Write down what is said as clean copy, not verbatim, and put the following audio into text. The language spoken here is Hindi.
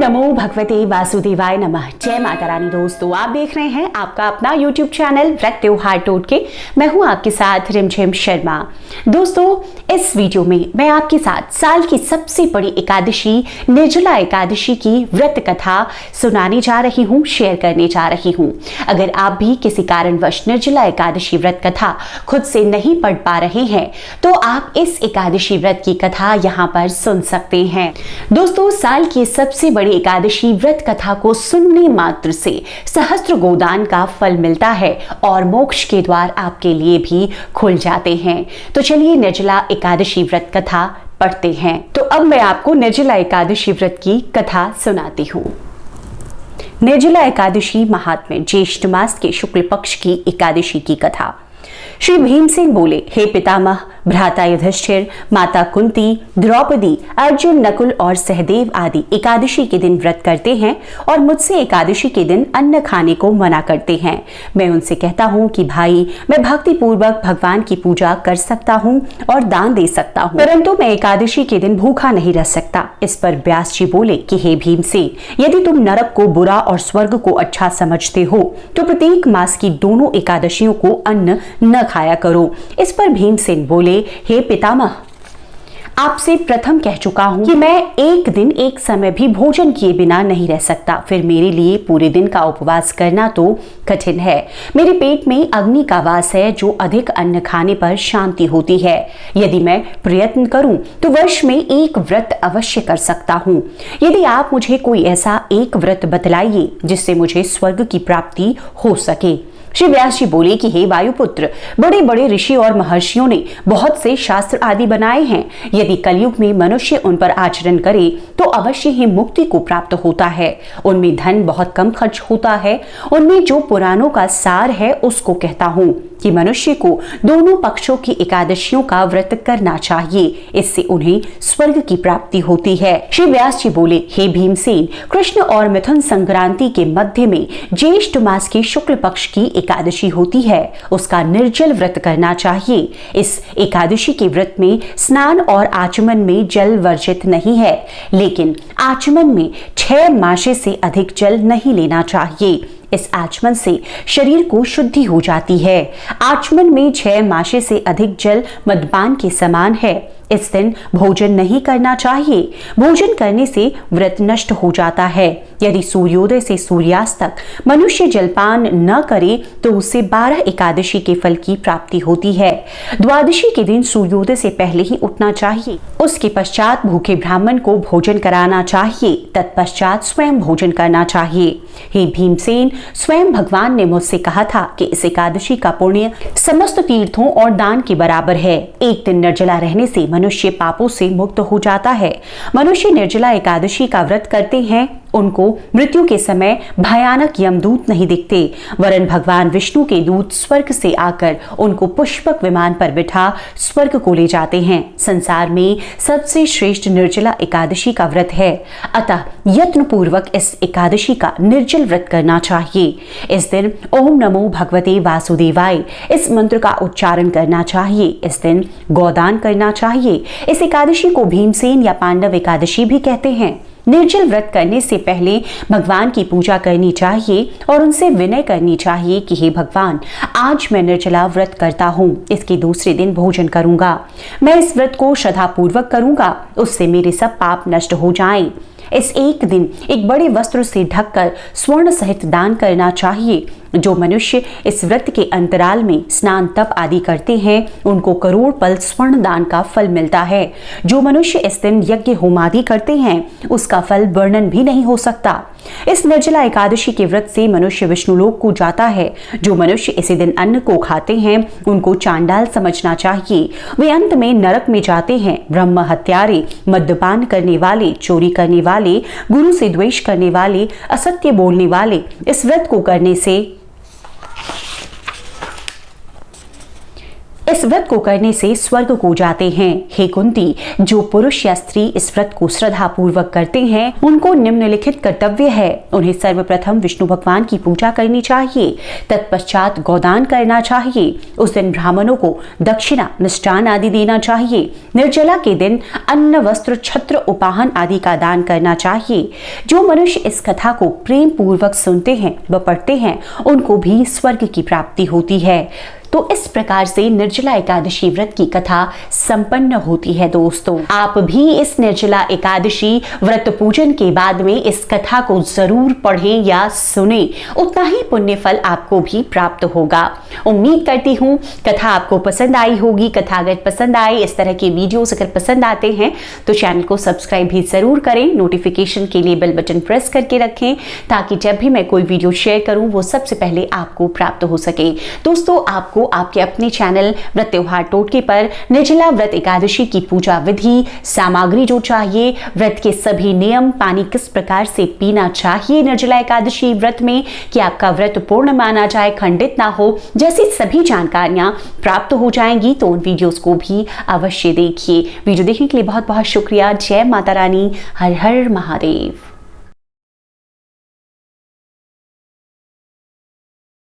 नमो भगवते वासुदेवाय नमः। जय माता रानी। दोस्तों, आप देख रहे हैं आपका अपना YouTube चैनल व्रत त्योहार टोटके। मैं हूं आपके साथ रिमझिम शर्मा। दोस्तों, इस वीडियो में मैं आपके साथ साल की सबसे बड़ी एकादशी निर्जला एकादशी की व्रत कथा सुनाने जा रही हूं, शेयर करने जा रही हूं। अगर आप भी किसी कारणवश निर्जला एकादशी व्रत कथा खुद से नहीं पढ़ पा रहे हैं तो आप इस एकादशी व्रत की कथा यहाँ पर सुन सकते हैं। दोस्तों, साल की सबसे बड़ी एकादशी व्रत कथा को सुनने मात्र से सहस्त्र गोदान का फल मिलता है और मोक्ष के द्वार आपके लिए भी खुल जाते हैं। तो चलिए निर्जला एकादशी व्रत कथा पढ़ते हैं। तो अब मैं आपको निर्जला एकादशी व्रत की कथा सुनाती हूँ। निर्जला एकादशी महात्म्य, ज्येष्ठ मास के शुक्ल पक्ष की एकादशी की कथा। श्री भीमसेन बोले, हे पितामह, भ्राता युधिष्ठिर, माता कुंती, द्रौपदी, अर्जुन, नकुल और सहदेव आदि एकादशी के दिन व्रत करते हैं और मुझसे एकादशी के दिन अन्न खाने को मना करते हैं। मैं उनसे कहता हूँ कि भाई, मैं भक्ति पूर्वक भगवान की पूजा कर सकता हूँ और दान दे सकता हूँ, परंतु मैं एकादशी के दिन भूखा नहीं रह सकता। इस पर व्यास जी बोले कि हे भीमसेन, यदि तुम नरक को बुरा और स्वर्ग को अच्छा समझते हो तो प्रत्येक मास की दोनों एकादशियों को अन्न न खाया करो। इस पर भीमसेन बोले, हे पितामह, आपसे प्रथम कह चुका हूं कि मैं एक दिन एक समय भी भोजन किए बिना नहीं रह सकता। फिर मेरे लिए पूरे दिन का उपवास करना तो कठिन है। मेरे पेट में अग्नि का वास है, जो अधिक अन्न खाने पर शांति होती है। यदि मैं प्रयत्न करूं तो वर्ष में एक व्रत अवश्य कर सकता हूं। यदि आप मुझे कोई ऐसा एक व्रत बतलाइए जिससे मुझे स्वर्ग की प्राप्ति हो सके। श्री व्यास जी बोले कि हे वायुपुत्र, बड़े बड़े ऋषि और महर्षियों ने बहुत से शास्त्र आदि बनाए हैं। यदि कलयुग में मनुष्य उन पर आचरण करे तो अवश्य ही मुक्ति को प्राप्त होता है। उनमें धन बहुत कम खर्च होता है। उनमें जो पुराणों का सार है उसको कहता हूँ कि मनुष्य को दोनों पक्षों की एकादशियों का व्रत करना चाहिए। इससे उन्हें स्वर्ग की प्राप्ति होती है। श्री व्यास जी बोले, हे भीमसेन, कृष्ण और मिथुन संक्रांति के मध्य में ज्येष्ठ मास की शुक्ल पक्ष की एकादशी होती है, उसका निर्जल व्रत करना चाहिए। इस एकादशी के व्रत में स्नान और आचमन में जल वर्जित नहीं है, लेकिन आचमन में 6 मासे से अधिक जल नहीं लेना चाहिए। इस आचमन से शरीर को शुद्धि हो जाती है। आचमन में 6 मासे से अधिक जल मदपान के समान है। इस दिन भोजन नहीं करना चाहिए। भोजन करने से व्रत नष्ट हो जाता है। यदि सूर्योदय से सूर्यास्त तक मनुष्य जलपान न करे तो उससे 12 एकादशी के फल की प्राप्ति होती है। द्वादशी के दिन सूर्योदय से पहले ही उठना चाहिए। उसके पश्चात भूखे ब्राह्मण को भोजन कराना चाहिए। तत्पश्चात स्वयं भोजन करना चाहिए। हे भीमसेन, स्वयं भगवान ने मुझसे कहा था कि इस एकादशी का पुण्य समस्त तीर्थों और दान के बराबर है। एक दिन निर्जला रहने से मनुष्य पापों से मुक्त हो जाता है। मनुष्य निर्जला एकादशी का व्रत करते हैं, उनको मृत्यु के समय भयानक यमदूत नहीं दिखते, वरन भगवान विष्णु के दूत स्वर्ग से आकर उनको पुष्पक विमान पर बिठा स्वर्ग को ले जाते हैं। संसार में सबसे श्रेष्ठ निर्जला एकादशी का व्रत है। अतः यत्न पूर्वक इस एकादशी का निर्जल व्रत करना चाहिए। इस दिन ओम नमो भगवते वासुदेवाय इस मंत्र का उच्चारण करना चाहिए। इस दिन गोदान करना चाहिए। इस एकादशी को भीमसेन या पांडव एकादशी भी कहते हैं। निर्जल व्रत करने से पहले भगवान की पूजा करनी चाहिए और उनसे विनय करनी चाहिए कि हे भगवान, आज मैं निर्जला व्रत करता हूँ। इसके दूसरे दिन भोजन करूंगा। मैं इस व्रत को श्रद्धापूर्वक करूंगा, उससे मेरे सब पाप नष्ट हो जाएं। इस एक दिन एक बड़े वस्त्र से ढककर स्वर्ण सहित दान करना चाहिए। जो मनुष्य इस व्रत के अंतराल में स्नान तप आदि करते हैं, उनको करोड़ पल स्वर्ण दान का फल मिलता है। जो मनुष्य इस दिन यज्ञ होम आदि करते हैं, उसका फल वर्णन भी नहीं हो सकता। इस निर्जला एकादशी के व्रत से मनुष्य विष्णुलोक को जाता है। जो मनुष्य इसी दिन अन्न को खाते हैं, उनको चांडाल समझना चाहिए। वे अंत में नरक में जाते हैं। ब्रह्म हत्यारे, मद्यपान करने वाले, चोरी करने वाले, गुरु से द्वेष करने वाले, असत्य बोलने वाले इस व्रत को करने से स्वर्ग को जाते हैं। हे कुंती, जो पुरुष या स्त्री इस व्रत को श्रद्धा पूर्वक करते हैं उनको निम्नलिखित कर्तव्य है। उन्हें सर्वप्रथम विष्णु भगवान की पूजा करनी चाहिए, तत्पश्चात गोदान करना चाहिए। उस दिन ब्राह्मणों को दक्षिणा, मिष्टान आदि देना चाहिए। निर्जला के दिन अन्न, वस्त्र, छत्र, उपाहन आदि का दान करना चाहिए। जो मनुष्य इस कथा को प्रेम पूर्वक सुनते हैं व पढ़ते हैं उनको भी स्वर्ग की प्राप्ति होती है। तो इस प्रकार से निर्जला एकादशी व्रत की कथा संपन्न होती है। दोस्तों, आप भी इस निर्जला एकादशी व्रत पूजन के बाद में इस कथा को जरूर पढ़ें या सुने, उतना ही पुण्य फल आपको भी प्राप्त होगा। उम्मीद करती हूँ कथा आपको पसंद आई होगी। कथा अगर पसंद आए, इस तरह के वीडियोस अगर पसंद आते हैं तो चैनल को सब्सक्राइब भी जरूर करें। नोटिफिकेशन के लिए बेल बटन प्रेस करके रखें ताकि जब भी मैं कोई वीडियो शेयर करूं वो सबसे पहले आपको प्राप्त हो सके। दोस्तों, आपको आपके अपने चैनल व्रत त्योहार टोटके पर निर्जला व्रत एकादशी की पूजा विधि, सामग्री जो चाहिए, व्रत के सभी नियम, पानी किस प्रकार से पीना चाहिए निर्जला एकादशी व्रत में कि आपका व्रत पूर्ण माना जाए, खंडित ना हो, जैसी सभी जानकारियां प्राप्त हो जाएंगी। तो उन वीडियोस को भी अवश्य देखिए। वीडियो देखने के लिए बहुत बहुत शुक्रिया। जय माता रानी। हर हर महादेव।